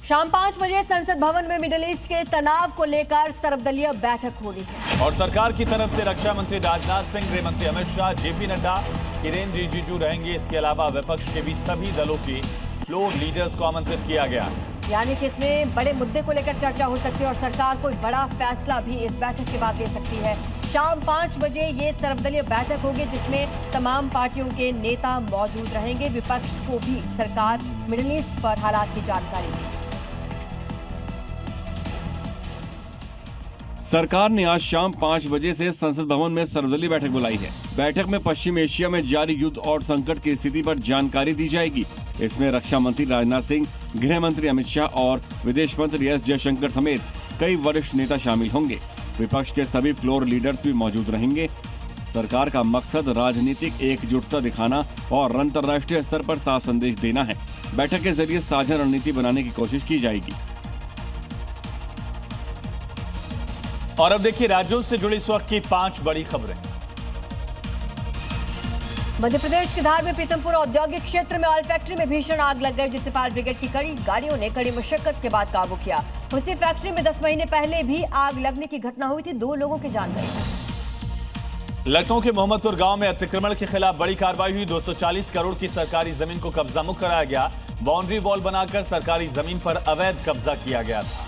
शाम 5 बजे संसद भवन में मिडिल ईस्ट के तनाव को लेकर सर्वदलीय बैठक हो रही है और सरकार की तरफ से रक्षा मंत्री राजनाथ सिंह, गृह मंत्री अमित शाह, जेपी नड्डा, किरेन रिजिजू रहेंगे। इसके अलावा विपक्ष के भी सभी दलों के फ्लोर लीडर्स को आमंत्रित किया गया। यानी कि इसमें बड़े मुद्दे को लेकर चर्चा हो सकती है और सरकार कोई बड़ा फैसला भी इस बैठक के बाद ले सकती है। शाम 5 बजे ये सर्वदलीय बैठक होगी जिसमें तमाम पार्टियों के नेता मौजूद रहेंगे। विपक्ष को भी सरकार मिडिल ईस्ट पर हालात की जानकारी देगी। सरकार ने आज शाम 5 बजे से संसद भवन में सर्वदलीय बैठक बुलाई है। बैठक में पश्चिम एशिया में जारी युद्ध और संकट की स्थिति पर जानकारी दी जाएगी। इसमें रक्षा मंत्री राजनाथ सिंह, गृह मंत्री अमित शाह और विदेश मंत्री एस जयशंकर समेत कई वरिष्ठ नेता शामिल होंगे। विपक्ष के सभी फ्लोर लीडर्स भी मौजूद रहेंगे। सरकार का मकसद राजनीतिक एकजुटता दिखाना और अंतर्राष्ट्रीय स्तर पर साफ संदेश देना है। बैठक के जरिए साझा रणनीति बनाने की कोशिश की जाएगी। और अब देखिए राज्यों से जुड़ी इस वक्त की 5 बड़ी खबरें। मध्य प्रदेश के धार में पीतमपुर औद्योगिक क्षेत्र में ऑयल फैक्ट्री में भीषण आग लग गई, जिसे फायर ब्रिगेड की कड़ी गाड़ियों ने कड़ी मशक्कत के बाद काबू किया। उसी फैक्ट्री में 10 महीने पहले भी आग लगने की घटना हुई थी। 2 लोगों की जान गई। लखनऊ के मोहम्मदपुर गांव में अतिक्रमण के खिलाफ बड़ी कार्रवाई हुई। 240 करोड़ की सरकारी जमीन को कब्जा मुक्त कराया गया। बाउंड्री वॉल बनाकर सरकारी जमीन पर अवैध कब्जा किया गया था।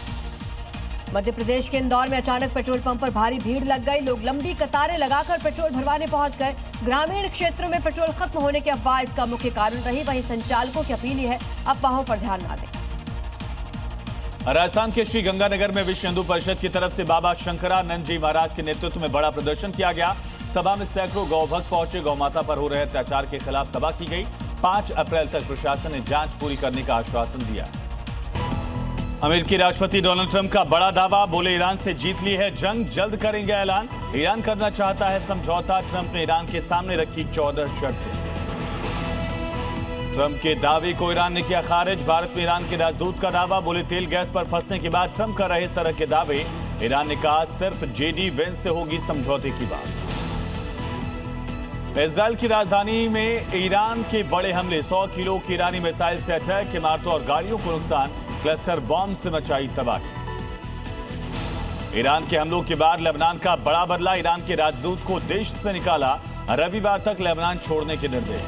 मध्य प्रदेश के इंदौर में अचानक पेट्रोल पंप पर भारी भीड़ लग गई। लोग लंबी कतारें लगाकर पेट्रोल भरवाने पहुंच गए। ग्रामीण क्षेत्रों में पेट्रोल खत्म होने की अफवाह इसका मुख्य कारण रही। वहीं संचालकों की अपील है अफवाहों पर ध्यान न दें। राजस्थान के श्री गंगानगर में विश्व हिंदू परिषद की तरफ से बाबा शंकरानंद जी महाराज के नेतृत्व में बड़ा प्रदर्शन किया गया। सभा में सैकड़ों गौ भक्त पहुंचे। गौ माता पर हो रहे अत्याचार के खिलाफ सभा की गई। 5 अप्रैल तक प्रशासन ने जांच पूरी करने का आश्वासन दिया। अमेरिकी राष्ट्रपति डोनाल्ड ट्रंप का बड़ा दावा, बोले ईरान से जीत ली है जंग, जल्द करेंगे ऐलान। ईरान करना चाहता है समझौता। ट्रंप ने ईरान के सामने रखी 14 शर्तें। ट्रंप के दावे को ईरान ने किया खारिज। भारत में ईरान के राजदूत का दावा, बोले तेल गैस पर फंसने के बाद ट्रंप कर रहे इस तरह के दावे। ईरान ने कहा सिर्फ जेडी वेंस से होगी समझौते की बात। इजराइल की राजधानी में ईरान के बड़े हमले, 100 किलो की ईरानी मिसाइल से अटैक, इमारतों और गाड़ियों को नुकसान, क्लस्टर बॉम्ब से मचाई तबाही। ईरान के हमलों के बाद लेबनान का बड़ा बदला, ईरान के राजदूत को देश से निकाला। रविवार तक लेबनान छोड़ने के निर्देश।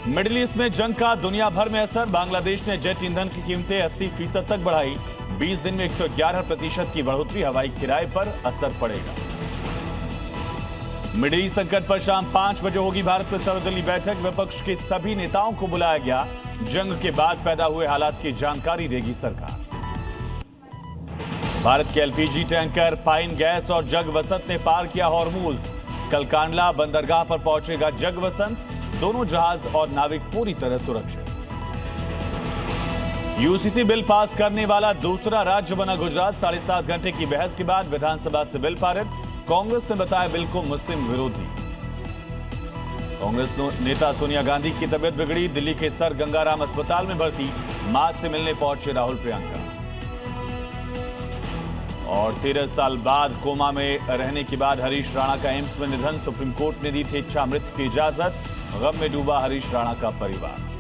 मिडिल ईस्ट में जंग का दुनिया भर में असर, बांग्लादेश ने जेट ईंधन की कीमतें 80% तक बढ़ाई। 20 दिन में 111% की बढ़ोतरी, हवाई किराए पर असर पड़ेगा। मिडिल ईस्ट संकट पर शाम 5 बजे होगी भारत में सर्वदलीय बैठक। विपक्ष के सभी नेताओं को बुलाया गया। जंग के बाद पैदा हुए हालात की जानकारी देगी सरकार। भारत के एलपीजी टैंकर पाइन गैस और जगवसंत ने पार किया हॉर्मूज। कल कांडला बंदरगाह पर पहुंचेगा जगवसंत। दोनों जहाज और नाविक पूरी तरह सुरक्षित। यूसीसी बिल पास करने वाला दूसरा राज्य बना गुजरात। 7.5 घंटे की बहस के बाद विधानसभा से बिल पारित। कांग्रेस ने बताया बिल को मुस्लिम विरोधी। कांग्रेस नेता सोनिया गांधी की तबीयत बिगड़ी, दिल्ली के सर गंगाराम अस्पताल में भर्ती। मां से मिलने पहुंचे राहुल प्रियंका। और 13 साल बाद कोमा में रहने के बाद हरीश राणा का एम्स में निधन, सुप्रीम कोर्ट ने दी थी इच्छा मृत्यु की इजाजत। गम में डूबा हरीश राणा का परिवार।